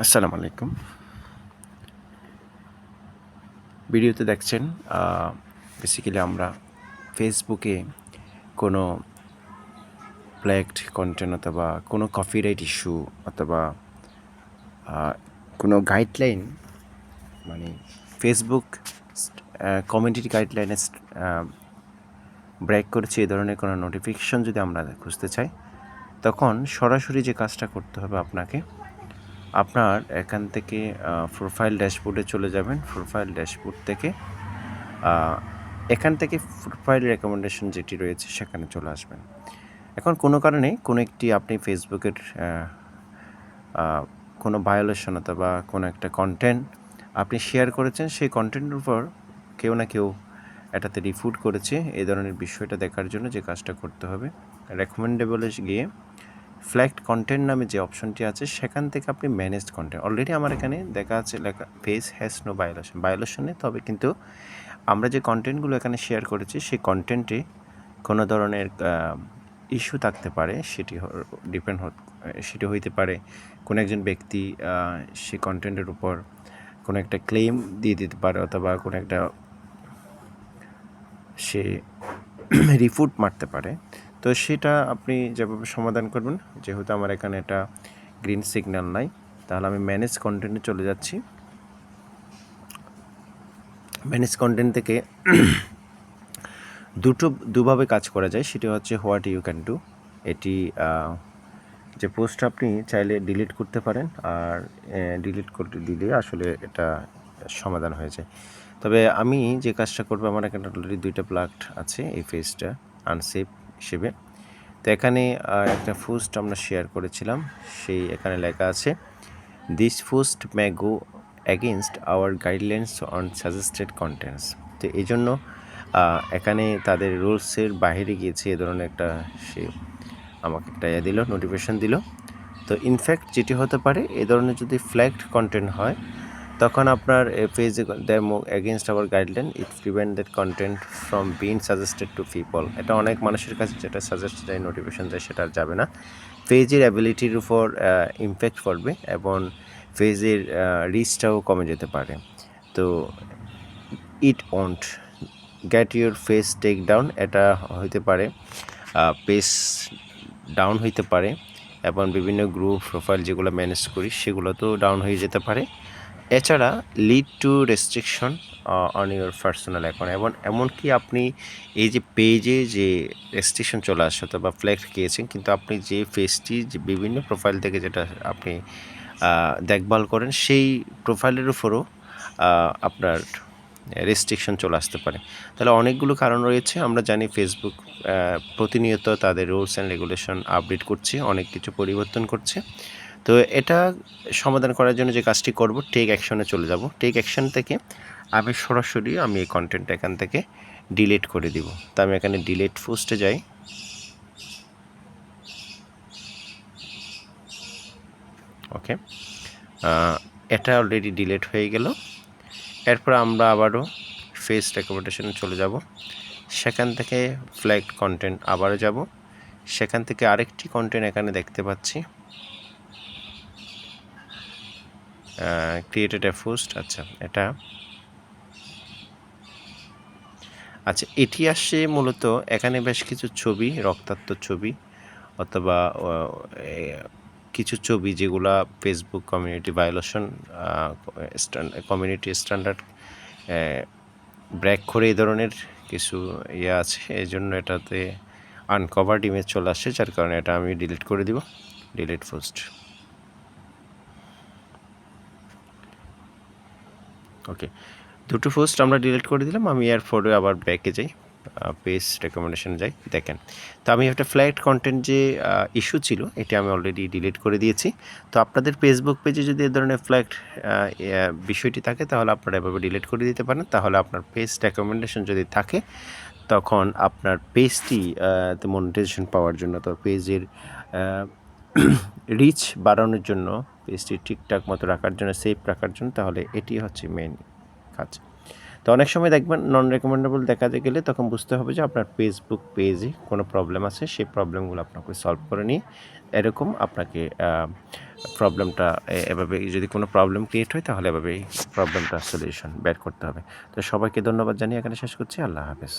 আসসালামু আলাইকুম। ভিডিওতে দেখছেন বেসিক্যালি আমরা ফেসবুকে কোনো ফ্ল্যাগড কন্টেন্ট অথবা কোনো কপিরাইট ইস্যু অথবা কোনো গাইডলাইন মানে ফেসবুক কমিউনিটি গাইডলাইনে ব্রেক করেছে এই ধরনের কোনো নোটিফিকেশন যদি আমরা খুঁজতে চাই, তখন সরাসরি যে কাজটা করতে হবে আপনাকে, আপনার এখান থেকে প্রোফাইল ড্যাশবোর্ডে চলে যাবেন। প্রোফাইল ড্যাশবোর্ড থেকে এখান থেকে প্রোফাইল রেকমেন্ডেশন যেটি রয়েছে সেখানে চলে আসবেন। এখন কোনো কারণে কোনো একটি আপনি ফেসবুকের কোনো ভায়োলেশন অথবা কোনো একটা কন্টেন্ট আপনি শেয়ার করেছেন, সেই কন্টেন্টের উপর কেউ না কেউ এটাতে রিপোর্ট করেছে, এই ধরনের বিষয়টা দেখার জন্য যে কাজটা করতে হবে, রেকমেন্ডেবলে গিয়ে ফ্ল্যাগড কন্টেন্ট নামে যে অপশনটি আছে সেখান থেকে আপনি ম্যানেজড কন্টেন্ট, অলরেডি আমার এখানে দেখা আছে লেখা পেজ হ্যাজ নো ভায়োলেশনে, তবে কিন্তু আমরা যে কন্টেন্টগুলো এখানে শেয়ার করেছি সেই কন্টেন্টে কোনো ধরনের ইস্যু থাকতে পারে। সেটি হইতে পারে কোনো একজন ব্যক্তি সেই কন্টেন্টের উপর কোনো একটা ক্লেম দিয়ে দিতে পারে, অথবা কোনো একটা সে রিপোর্ট মারতে পারে। তো সেটা আপনি যেভাবে সমাধান করবেন, যেহেতু আমার এখানে এটা গ্রিন সিগন্যাল নাই, তাহলে আমি ম্যানেজ কন্টেন্টে চলে যাচ্ছি। ম্যানেজ কন্টেন্ট থেকে দুভাবে কাজ করা যায়, সেটি হচ্ছে হোয়াট ইউ ক্যান ডু। এটি যে পোস্ট আপনি চাইলে ডিলিট করতে পারেন, আর ডিলিট করতে দিলে আসলে এটা সমাধান হয়ে যায়। তবে আমি যে কাজটা করবো, আমার এখানে অলরেডি 2টা প্লাগড আছে এই পেজটা আনসেভ হিসেবে। তো এখানে একটা পোস্ট আমরা শেয়ার করেছিলাম, সেই এখানে লেখা আছে this post May go against hour guidelines on suggested contents. তো এই জন্য এখানে তাদের রুলসের বাইরে গিয়েছে, এ ধরনের একটা সে আমাকে একটা দিল, নোটিফিকেশান দিল। তো ইনফ্যাক্ট যেটি হতে পারে, এ ধরনের যদি ফ্ল্যাগড কন্টেন্ট হয়, তখন আপনার পেজে the against hour guideline it prevent that content from being suggested two people. এটা অনেক মানুষের কাছে যেটা সাজেস্ট যায়, নোটিফিকেশান যায়, সেটা আর যাবে না। পেজের অ্যাবিলিটির উপর ইমপ্যাক্ট পড়বে এবং পেজের রিচটাও কমে যেতে পারে। তো it won't get your face take down, এটা হইতে পারে পেজ ডাউন হইতে পারে, এবং বিভিন্ন গ্রুপ প্রোফাইল যেগুলো ম্যানেজ করি সেগুলো তো ডাউন হয়ে যেতে পারে। এছাড়া lead to restriction on your personal account, এবং এমনকি আপনি এই যে পেজে যে রেস্ট্রিকশন চলে আসে অথবা ফ্ল্যাগ গিয়েছেন, কিন্তু আপনি যে পেজটি যে বিভিন্ন প্রোফাইল থেকে যেটা আপনি দেখভাল করেন, সেই প্রোফাইলের উপরও আপনার রেস্ট্রিকশন চলে আসতে পারে। তাহলে অনেকগুলো কারণ রয়েছে। আমরা জানি ফেসবুক প্রতিনিয়ত তাদের রুলস অ্যান্ড রেগুলেশন আপডেট করছে, অনেক কিছু পরিবর্তন করছে। তো এটা সমাধান করার জন্য যে কাজটি করব, টেক অ্যাকশনে চলে যাব। টেক অ্যাকশন থেকে আমি সরাসরি এই কন্টেন্টটা এখান থেকে ডিলিট করে দিব। তো আমি এখানে ডিলিট পোস্টে যাই। ওকে, এটা অলরেডি ডিলিট হয়ে গেল। এরপর আমরা আবারও ফেস রেকমেন্ডেশনে চলে যাব। সেখান থেকে ফ্ল্যাগড কন্টেন্ট আবারও যাব। সেখান থেকে আরেকটি কন্টেন্ট এখানে দেখতে পাচ্ছি, ক্রিয়েটেড এ পোস্ট। এটি আসছে মূলত এখানে বেশ কিছু ছবি, রক্তাক্ত ছবি অথবা কিছু ছবি যেগুলা Facebook community violation, community standard break করে এই ধরনের কিছু আছে, এই জন্য এটাতে আনকভার্ড ইমেজ চলে আসছে, যার কারণে এটা আমি ডিলিট করে দিব। Delete post. ওকে, দুটো পোস্ট আমরা ডিলিট করে দিলাম। আমি এরপরে আবার ব্যাকে যাই, পেজ রেকমেন্ডেশনে যাই। দেখেন, তো আমি একটা ফ্ল্যাগড কন্টেন্ট যে ইস্যু ছিল, এটা আমি অলরেডি ডিলিট করে দিয়েছি। তো আপনাদের ফেসবুক পেজে যদি এ ধরনের ফ্ল্যাগড বিষয়টি থাকে, তাহলে আপনারা এভাবে ডিলিট করে দিতে পারেন। তাহলে আপনার পেজ রেকমেন্ডেশন যদি থাকে, তখন আপনার পেজটি মনিটাইজেশন পাওয়ার জন্য, তো পেজের রিচ বাড়ানোর জন্য, পেজটি ঠিকঠাক মতো রাখার জন্য, সেফ রাখার জন্য, তাহলে এটি হচ্ছে মেইন কাজ। তো অনেক সময় দেখবেন নন রেকমেন্ডেবল দেখাতে গেলে তখন বুঝতে হবে যে আপনার ফেসবুক পেজে কোনো প্রবলেম আছে, সেই প্রবলেমগুলো আপনাকে সলভ করে নিয়ে এরকম আপনাকে প্রবলেমটা এভাবে যদি কোনো প্রবলেম ক্রিয়েট হয় তাহলে এভাবেই প্রবলেমটা সলিউশন বের করতে হবে। তো সবাইকে ধন্যবাদ জানিয়ে এখানে শেষ করছি। আল্লাহ হাফেজ।